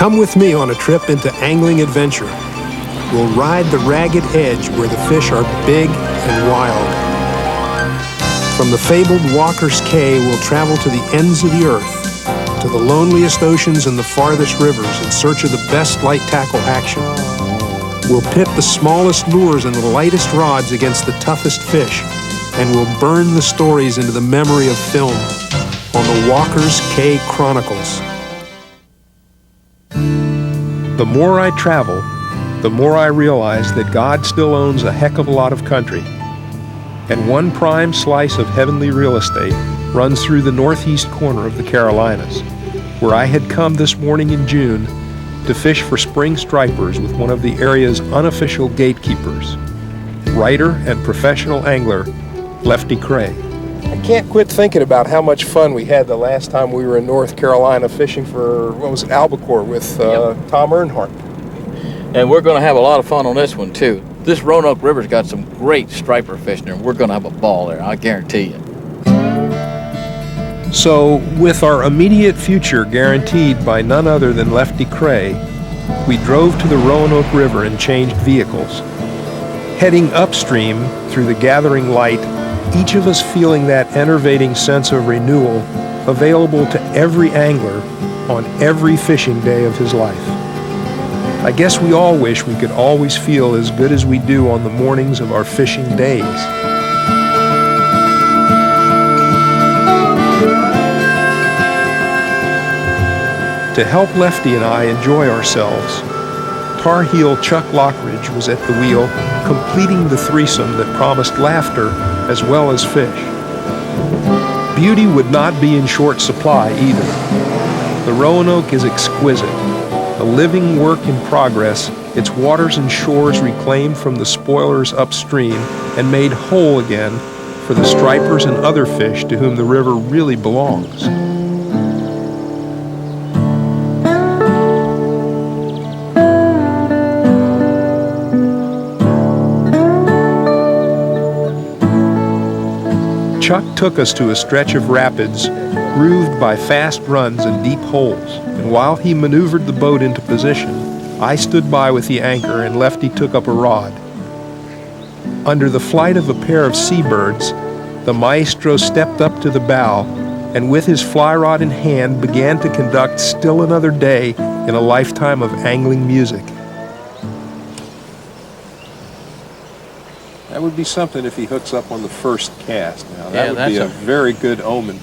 Come with me on a trip into angling adventure. We'll ride the ragged edge where the fish are big and wild. From the fabled Walker's Cay, we'll travel to the ends of the earth, to the loneliest oceans and the farthest rivers in search of the best light tackle action. We'll pit the smallest lures and the lightest rods against the toughest fish, and we'll burn the stories into the memory of film on the Walker's Cay Chronicles. The more I travel, the more I realize that God still owns a heck of a lot of country. And one prime slice of heavenly real estate runs through the northeast corner of the Carolinas, where I had come this morning in June to fish for spring stripers with one of the area's unofficial gatekeepers, writer and professional angler, Lefty Kreh. I can't quit thinking about how much fun we had the last time we were in North Carolina fishing for, albacore with Tom Earnhardt. And we're going to have a lot of fun on this one, too. This Roanoke River's got some great striper fishing there, and we're going to have a ball there, I guarantee you. So, with our immediate future guaranteed by none other than Lefty Kreh, we drove to the Roanoke River and changed vehicles. Heading upstream through the gathering light, each of us feeling that enervating sense of renewal available to every angler on every fishing day of his life. I guess we all wish we could always feel as good as we do on the mornings of our fishing days. To help Lefty and I enjoy ourselves, Tar Heel Chuck Lockridge was at the wheel, completing the threesome that promised laughter as well as fish. Beauty would not be in short supply either. The Roanoke is exquisite, a living work in progress, its waters and shores reclaimed from the spoilers upstream and made whole again for the stripers and other fish to whom the river really belongs. Chuck took us to a stretch of rapids grooved by fast runs and deep holes, and while he maneuvered the boat into position, I stood by with the anchor and Lefty took up a rod. Under the flight of a pair of seabirds, the maestro stepped up to the bow and with his fly rod in hand began to conduct Still Another Day in a lifetime of angling music. That would be something if he hooks up on the first cast. Now, that would be a very good omen.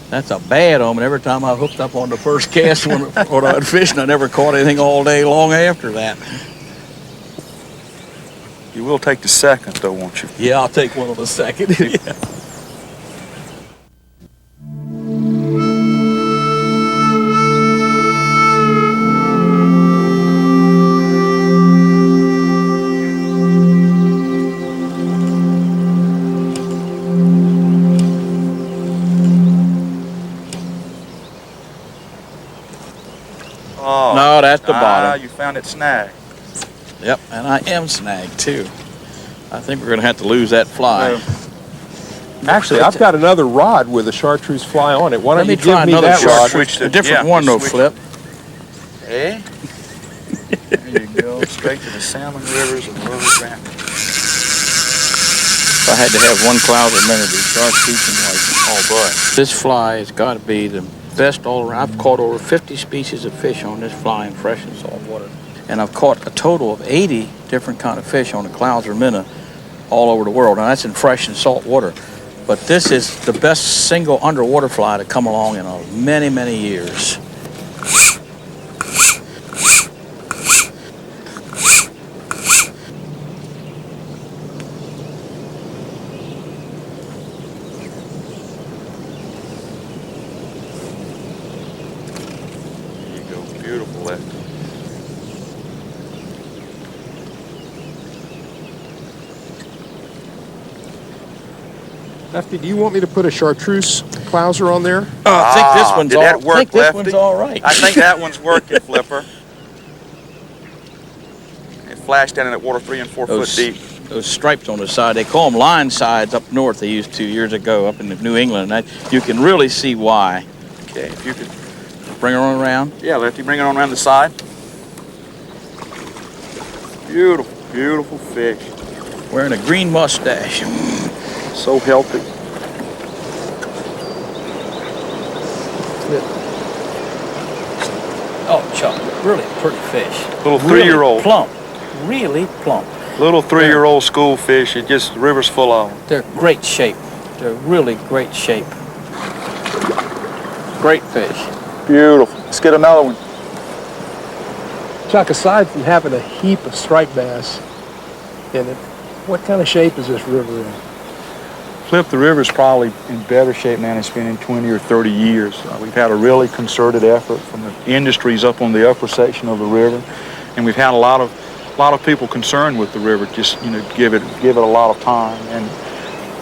That's a bad omen. Every time I hooked up on the first cast when I was fishing, I never caught anything all day long after that. You will take the second, though, won't you? Yeah, I'll take one on the second. Yeah. Oh, no, that's the bottom. You found it snagged. Yep, and I am snagged too. I think we're going to have to lose that fly. Actually, I've got another rod with a chartreuse fly on it. Why don't you give try me another that rod? A different one, though, Flip. Hey? There you go. Straight to the salmon rivers and rivers rapids. If I had to have one cloud of minute, it's chartreuse and white. Oh, boy. This fly has got to be the best all around. I've caught over 50 species of fish on this fly in fresh and salt water. And I've caught a total of 80 different kind of fish on the clouds or minnow all over the world. Now that's in fresh and salt water. But this is the best single underwater fly to come along in many, many years. There you go. Beautiful, Lefty. Lefty, do you want me to put a chartreuse clouser on there? I think this one's did all, that work, I think this Lefty? one's all right. I think that one's working, Flipper. It flashed down in that water 3 and 4 foot deep. Those stripes on the side, they call them line sides up north. They used to years ago up in New England. And you can really see why. Okay, if you could bring her on around. Yeah, Lefty, bring it on around the side. Beautiful, beautiful fish. Wearing a green mustache. So healthy. Oh, Chuck, really pretty fish. Little Really 3-year-old. plump. Really plump. Little 3-year-old school fish. It just, the river's full of them. They're great shape. They're really great shape. Great fish. Beautiful. Let's get another one. Chuck, aside from having a heap of striped bass in it, what kind of shape is this river in? Flip, the river's probably in better shape now than it's been in 20 or 30 years. We've had a really concerted effort from the industries up on the upper section of the river, and we've had a lot of people concerned with the river. Just give it a lot of time, and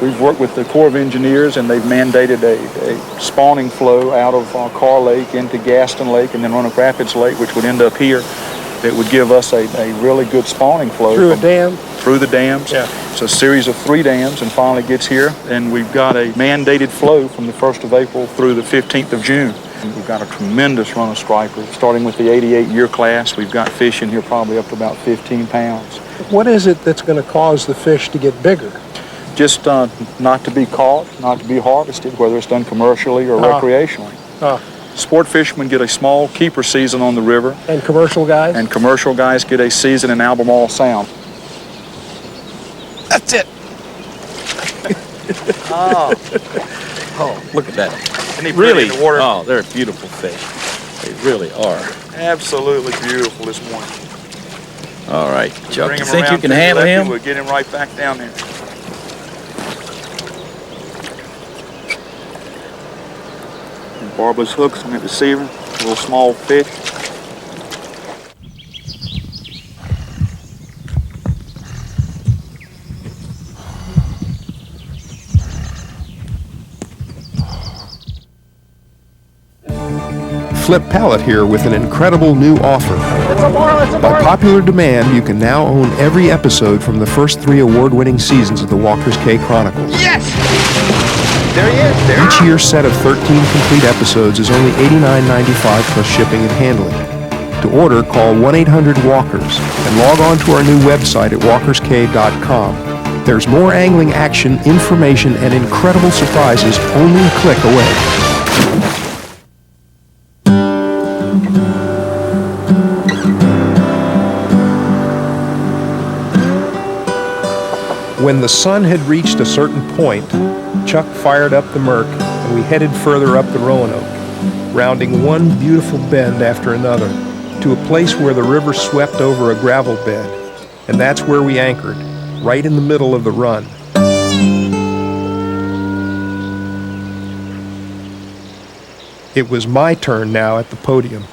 we've worked with the Corps of Engineers, and they've mandated a spawning flow out of Carr Lake into Gaston Lake and then Roanoke Rapids Lake, which would end up here. That would give us a really good spawning flow. Through a dam? Through the dams. Yeah. It's a series of 3 dams and finally gets here. And we've got a mandated flow from the 1st of April through the 15th of June. And we've got a tremendous run of stripers. Starting with the 88-year class, we've got fish in here probably up to about 15 pounds. What is it that's going to cause the fish to get bigger? Just not to be caught, not to be harvested, whether it's done commercially or recreationally. Sport fishermen get a small keeper season on the river. And commercial guys? And commercial guys get a season in Albemarle Sound. That's it. Oh, Look at that. and they really in the water. Oh, they're beautiful fish. They really are. Absolutely beautiful this morning. All right, Chuck, Bring you him think you around can to the handle Lefty, him? We'll get him right back down there. And barbless hooks on the deceiver, little small fish. Flip Pallot here with an incredible new offer. By popular demand, you can now own every episode from the first 3 award-winning seasons of the Walker's Cay Chronicles. Yes! There he is. There. Each year's set of 13 complete episodes is only $89.95 plus shipping and handling. To order, call 1-800-WALKERS and log on to our new website at walkerscay.com. There's more angling action, information, and incredible surprises only a click away. When the sun had reached a certain point, Chuck fired up the Merc and we headed further up the Roanoke, rounding one beautiful bend after another to a place where the river swept over a gravel bed, and that's where we anchored, right in the middle of the run. It was my turn now at the podium.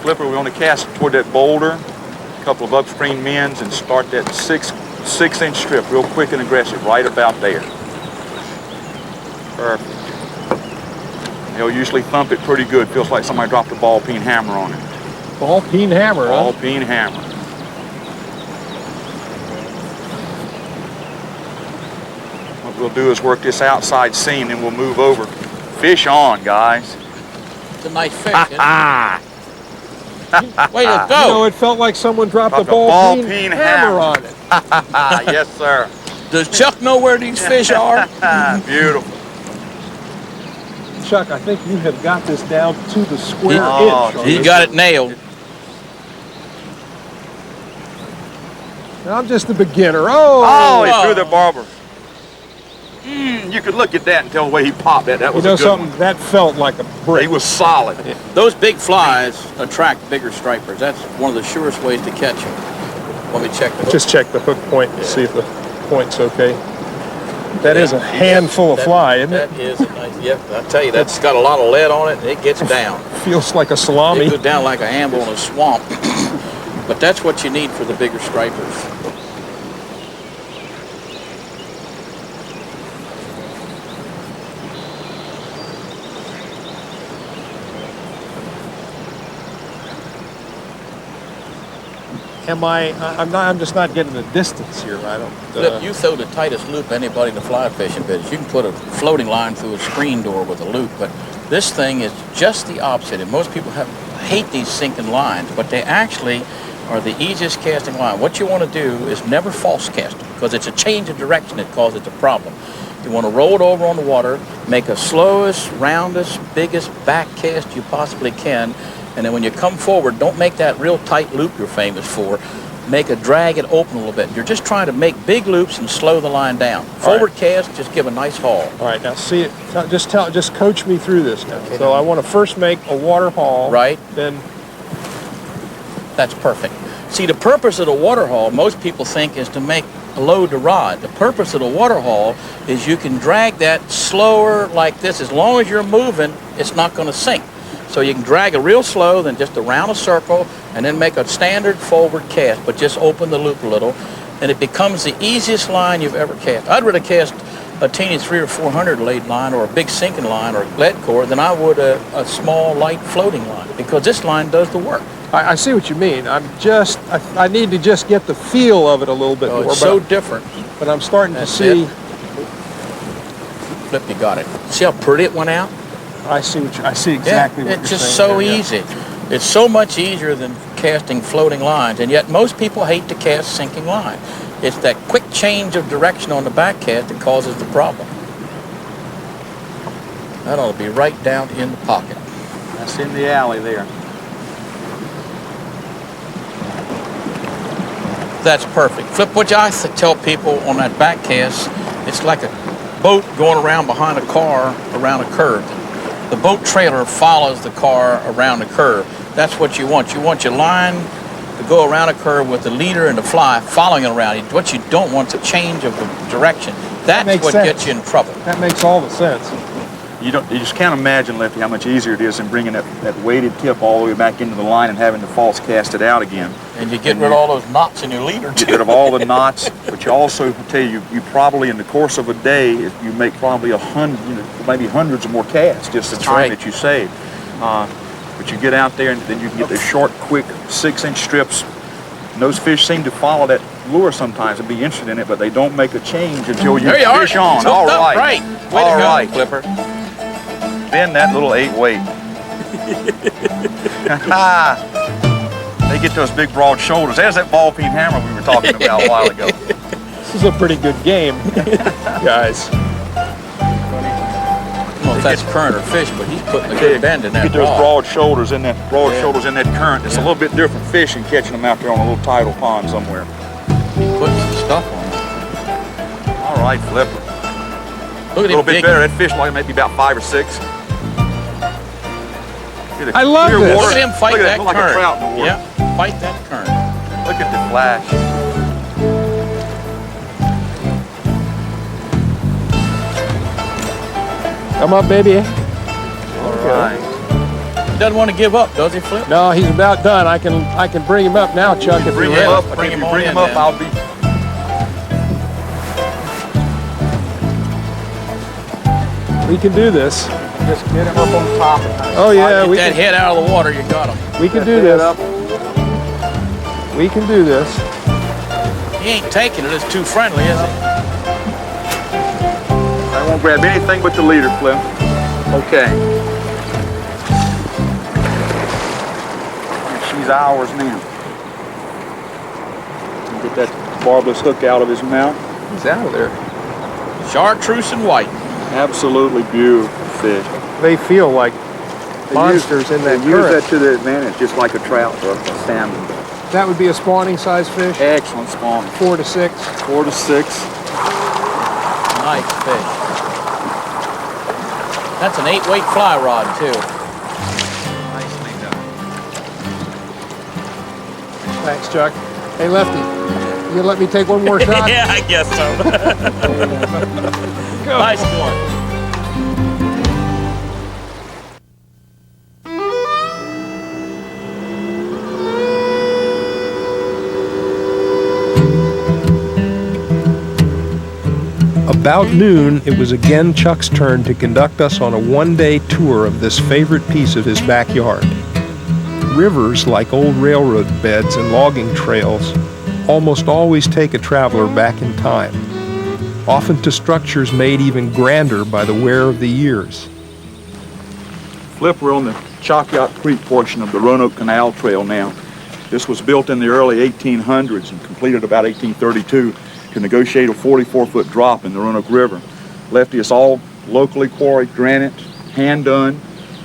Flipper, we want to cast toward that boulder, a couple of upstream mends, and start that 6-inch strip real quick and aggressive, right about there. Perfect. They'll usually thump it pretty good. Feels like somebody dropped a ball-peen hammer on it. Ball-peen hammer, huh? Ball-peen hammer. What we'll do is work this outside seam, then we'll move over. Fish on, guys. It's a nice fish, isn't it? Way to go. You know, it felt like someone dropped a ball-peen hammer on it. Yes, sir. Does Chuck know where these fish are? Beautiful. Chuck, I think you have got this down to the square Oh, inch. on He this. got it nailed. I'm just a beginner. Oh, he threw the barber. You could look at that and tell the way he popped that. That was You know a good something? one. That felt like a brick. He was solid. Those big flies attract bigger stripers. That's one of the surest ways to catch them. Let me check the hook. Just check the hook point and see if the point's okay. That is a handful of fly, isn't it? That is a nice, yep, I tell you, that's got a lot of lead on it, and it gets down. Feels like a It salami. goes down like a handle in a swamp. But that's what you need for the bigger stripers. I'm just not getting the distance here. I don't. Flip, you throw the tightest loop anybody in the fly fishing business. You can put a floating line through a screen door with a loop, but this thing is just the opposite. And most people hate these sinking lines, but they actually are the easiest casting line. What you want to do is never false cast them, because it's a change of direction that causes the problem. You want to roll it over on the water, make a slowest, roundest, biggest back cast you possibly can, and then when you come forward, don't make that real tight loop you're famous for. Drag it open a little bit. You're just trying to make big loops and slow the line down. Forward cast, just give a nice haul. All right, now see it. Just coach me through this now. Okay, so I want to first make a water haul. Right. Then. That's perfect. See, the purpose of the water haul, most people think, is to make a load to rod. The purpose of the water haul is you can drag that slower like this. As long as you're moving, it's not going to sink. So you can drag it real slow, then just around a circle, and then make a standard forward cast, but just open the loop a little, and it becomes the easiest line you've ever cast. I'd rather cast a teeny 300 or 400 laid line or a big sinking line or lead core than I would a small, light floating line, because this line does the work. I see what you mean. I need to just get the feel of it a little bit more. It's so different. But I'm starting to see. Flip, you got it. See how pretty it went out? I see exactly what you're saying. It's just so easy. It's so much easier than casting floating lines, and yet most people hate to cast sinking line. It's that quick change of direction on the back cast that causes the problem. That ought to be right down in the pocket. That's in the alley there. That's perfect. Flip, what I tell people on that back cast, it's like a boat going around behind a car around a curve. The boat trailer follows the car around the curve. That's what you want. You want your line to go around a curve with the leader and the fly following it around. What you don't want is a change of the direction. That's what gets you in trouble. That makes all the sense. You just can't imagine, Lefty, how much easier it is than bringing that weighted tip all the way back into the line and having to false cast it out again. And you get rid of all those knots in your leader, too. Get rid of all the knots, but you also, I tell you, you probably, in the course of a day, you make probably 100, maybe hundreds of more casts, just the time that you save. But you get out there and then you can get the short, quick 6-inch strips. And those fish seem to follow that lure sometimes and be interested in it, but they don't make a change until you fish on. All right. Way to go, Clipper. Bend that little 8-weight. They get those big broad shoulders. There's that ball peen hammer we were talking about a while ago. This is a pretty good game, guys. I don't know if that's current or fish, but he's putting a good bend in that Get those rod. broad shoulders in that current. It's a little bit different fishing catching them out there on a little tidal pond somewhere. He's putting some stuff on it. All right, Flipper. Look at a little bit better. That fish like maybe about 5 or 6. I love this. Look at him fight that current. Like a trout in the water. Yeah, fight that current. Look at the flash. Come on, baby. All right. He doesn't want to give up, does he, Flip? No, he's about done. I can bring him up now, Chuck, if you're ready. Bring him up, I'll be. We can do this. Just get him up on top. Oh yeah, get that head out of the water, you got him. We can do this. We can do this. He ain't taking it. It's too friendly, is it? I won't grab anything but the leader, Flip. Okay. She's ours now. Get that barbless hook out of his mouth. He's out of there. Chartreuse and white. Absolutely beautiful fish. They feel like monsters in that current. Use that to their advantage, just like a trout or a salmon. That would be a spawning size fish? Excellent spawning. 4 to 6. 4 to 6. Nice fish. That's an 8-weight fly rod, too. Nicely done. Thanks, Chuck. Hey, Lefty, you let me take one more shot? Yeah, I guess so. Nice one. About noon, it was again Chuck's turn to conduct us on a one-day tour of this favorite piece of his backyard. Rivers, like old railroad beds and logging trails, almost always take a traveler back in time, often to structures made even grander by the wear of the years. Flip, we're on the Choctaw Creek portion of the Roanoke Canal Trail now. This was built in the early 1800s and completed about 1832 to negotiate a 44-foot drop in the Roanoke River. Lefty, it's all locally quarried granite, hand done,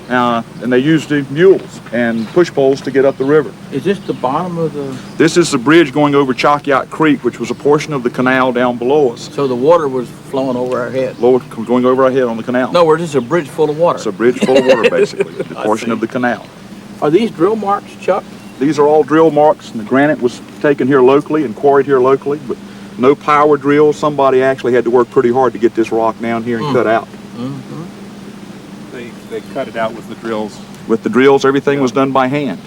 and they used the mules and push poles to get up the river. Is this the bottom of the... This is the bridge going over Chockyot Creek, which was a portion of the canal down below us. So the water was flowing over our head? Going over our head on the canal. No, this is a bridge full of water. It's a bridge full of water, basically, the portion of the canal. Are these drill marks, Chuck? These are all drill marks, and the granite was taken here locally and quarried here locally, but no power drills. Somebody actually had to work pretty hard to get this rock down here and cut out. They cut it out with the drills. With the drills, everything was done by hand.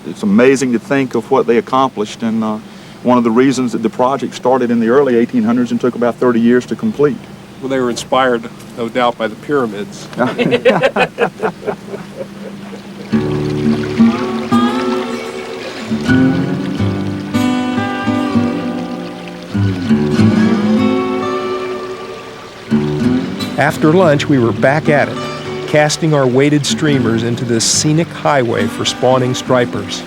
It's amazing to think of what they accomplished, and one of the reasons that the project started in the early 1800s and took about 30 years to complete. Well, they were inspired, no doubt, by the pyramids. After lunch, we were back at it, casting our weighted streamers into this scenic highway for spawning stripers.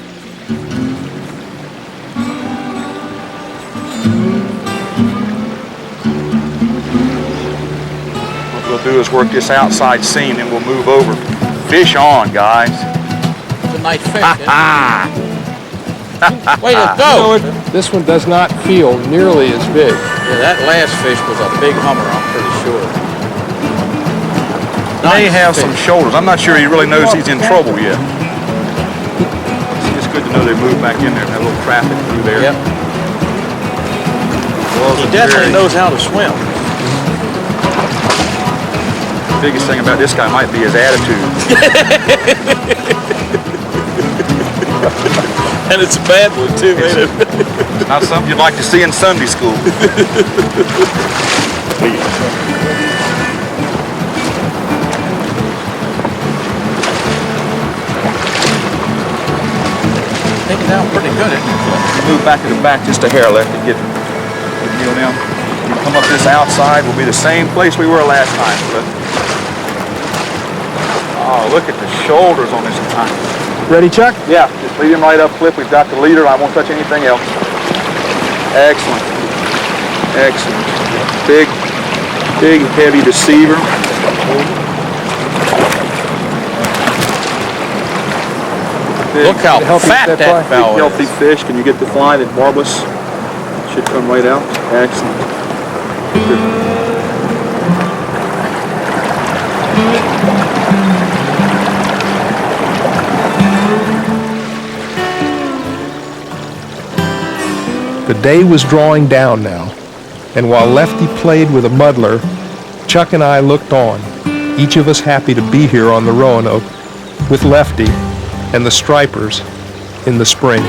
What we'll do is work this outside seam and we'll move over. Fish on, guys. It's a nice fish, Way to go! This one does not feel nearly as big. Yeah, that last fish was a big hummer, I'm pretty sure. May have some shoulders. I'm not sure he really knows he's in trouble yet. It's good to know they moved back in there and have a little traffic through there. Yep. Well, He definitely knows how to swim. The biggest thing about this guy might be his attitude. And it's a bad one too, ain't it? Not something you'd like to see in Sunday school. Taking down pretty good, isn't it? Move back to the back just a hair left and get the deal down. You come up this outside, we'll be the same place we were last time. But, oh, look at the shoulders on this guy. Ready, Chuck? Yeah, just lead him right up, Flip. We've got the leader. I won't touch anything else. Excellent. Excellent. Big, heavy deceiver. Look how fat that fellow is. Healthy fish. Can you get the fly that barbless should come right out? Excellent. The day was drawing down now, and while Lefty played with a muddler, Chuck and I looked on, each of us happy to be here on the Roanoke with Lefty and the stripers in the spring.